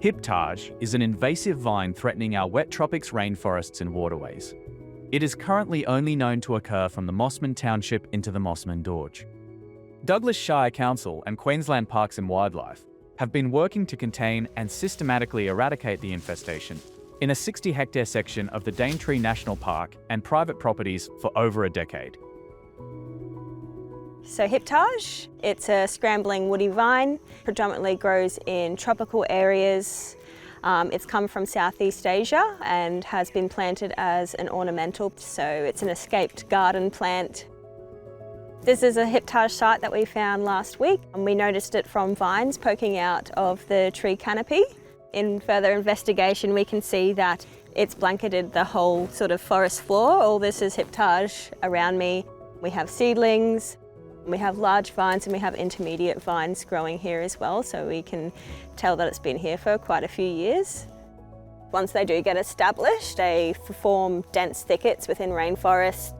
Hiptage is an invasive vine threatening our wet tropics rainforests and waterways. It is currently only known to occur from the Mossman Township into the Mossman Gorge. Douglas Shire Council and Queensland Parks and Wildlife have been working to contain and systematically eradicate the infestation in a 60-hectare section of the Daintree National Park and private properties for over a decade. So Hiptage, it's a scrambling woody vine, predominantly grows in tropical areas. It's come from Southeast Asia and has been planted as an ornamental, so it's an escaped garden plant. This is a Hiptage site that we found last week, and we noticed it from vines poking out of the tree canopy. In further investigation, we can see that it's blanketed the whole sort of forest floor. All this is Hiptage around me. We have seedlings, we have large vines, and we have intermediate vines growing here as well, so we can tell that it's been here for quite a few years. Once they do get established, they form dense thickets within rainforests.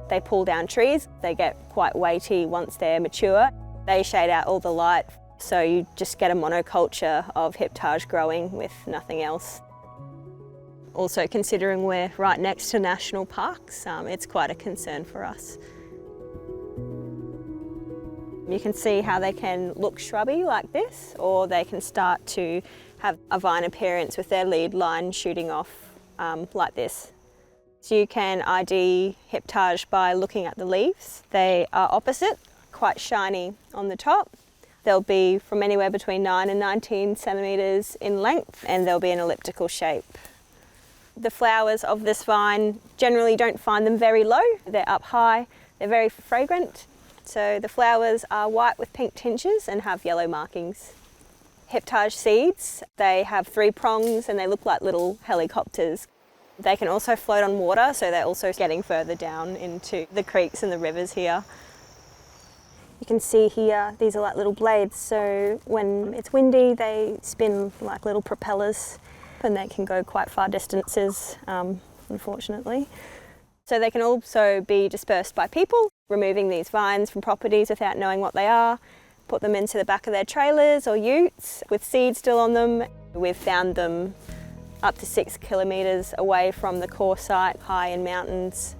They pull down trees. They get quite weighty once they're mature. They shade out all the light, so you just get a monoculture of Hiptage growing with nothing else. Also, considering we're right next to national parks, it's quite a concern for us. You can see how they can look shrubby like this, or they can start to have a vine appearance with their lead line shooting off like this. So you can ID Hiptage by looking at the leaves. They are opposite, quite shiny on the top. They'll be from anywhere between 9 and 19 centimetres in length, and they'll be an elliptical shape. The flowers of this vine, generally don't find them very low. They're up high, they're very fragrant. So the flowers are white with pink tinges and have yellow markings. Hiptage seeds, they have 3 prongs and they look like little helicopters. They can also float on water, so they're also getting further down into the creeks and the rivers here. You can see here, these are like little blades, so when it's windy they spin like little propellers and they can go quite far distances, unfortunately. So they can also be dispersed by people, removing these vines from properties without knowing what they are, put them into the back of their trailers or utes with seed still on them. We've found them up to 6 kilometres away from the core site, high in mountains.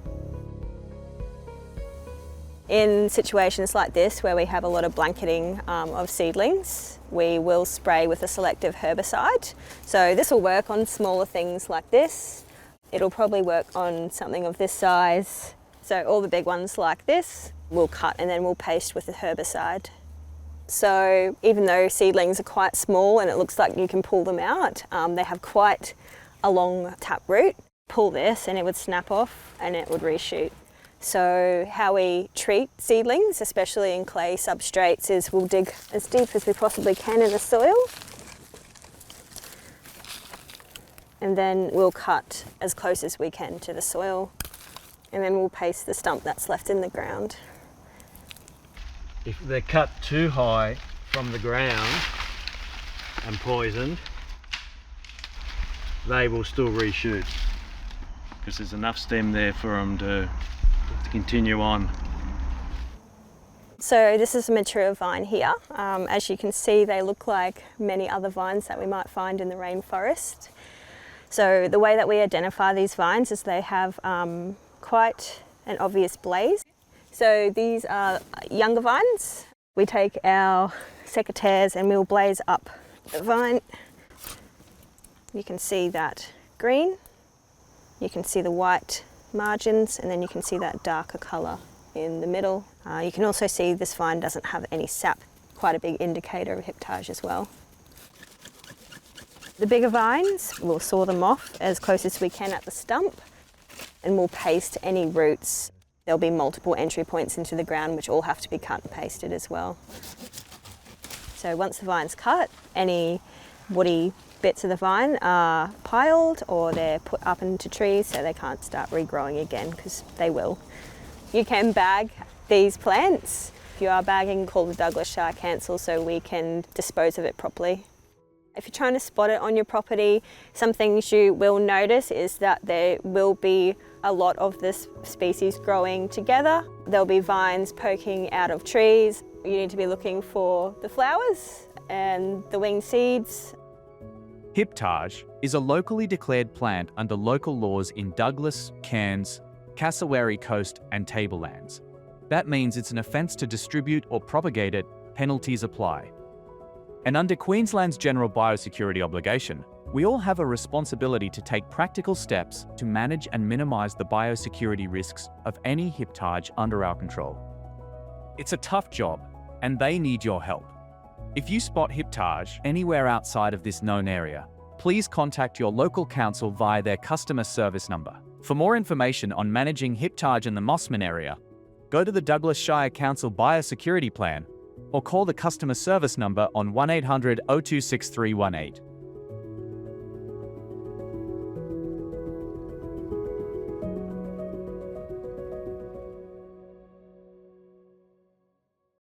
In situations like this, where we have a lot of blanketing of seedlings, we will spray with a selective herbicide. So this will work on smaller things like this. It'll probably work on something of this size. So all the big ones like this, we'll cut and then we'll paste with the herbicide. So even though seedlings are quite small and it looks like you can pull them out, they have quite a long tap root. Pull this and it would snap off and it would reshoot. So how we treat seedlings, especially in clay substrates, is we'll dig as deep as we possibly can in the soil. And then we'll cut as close as we can to the soil. And then we'll paste the stump that's left in the ground. If they're cut too high from the ground and poisoned, they will still reshoot because there's enough stem there for them to continue on. So this is a mature vine here. As you can see, they look like many other vines that we might find in the rainforest. So the way that we identify these vines is they have quite an obvious blaze. So these are younger vines. We take our secateurs and we'll blaze up the vine. You can see that green, you can see the white margins, and then you can see that darker colour in the middle. You can also see this vine doesn't have any sap, quite a big indicator of Hiptage as well. The bigger vines, we'll saw them off as close as we can at the stump, and we'll paste any roots. There'll be multiple entry points into the ground which all have to be cut and pasted as well. So once the vine's cut, any woody bits of the vine are piled or they're put up into trees so they can't start regrowing again, because they will. You can bag these plants. If you are bagging, call the Douglas Shire Council so we can dispose of it properly. If you're trying to spot it on your property, some things you will notice is that there will be a lot of this species growing together. There'll be vines poking out of trees. You need to be looking for the flowers and the winged seeds. Hiptage is a locally declared plant under local laws in Douglas, Cairns, Cassowary Coast and Tablelands. That means it's an offence to distribute or propagate it, penalties apply. And under Queensland's general biosecurity obligation, we all have a responsibility to take practical steps to manage and minimise the biosecurity risks of any hiptage under our control. It's a tough job, and they need your help. If you spot hiptage anywhere outside of this known area, please contact your local council via their customer service number. For more information on managing hiptage in the Mossman area, go to the Douglas Shire Council Biosecurity Plan or call the customer service number on 1800 026 318.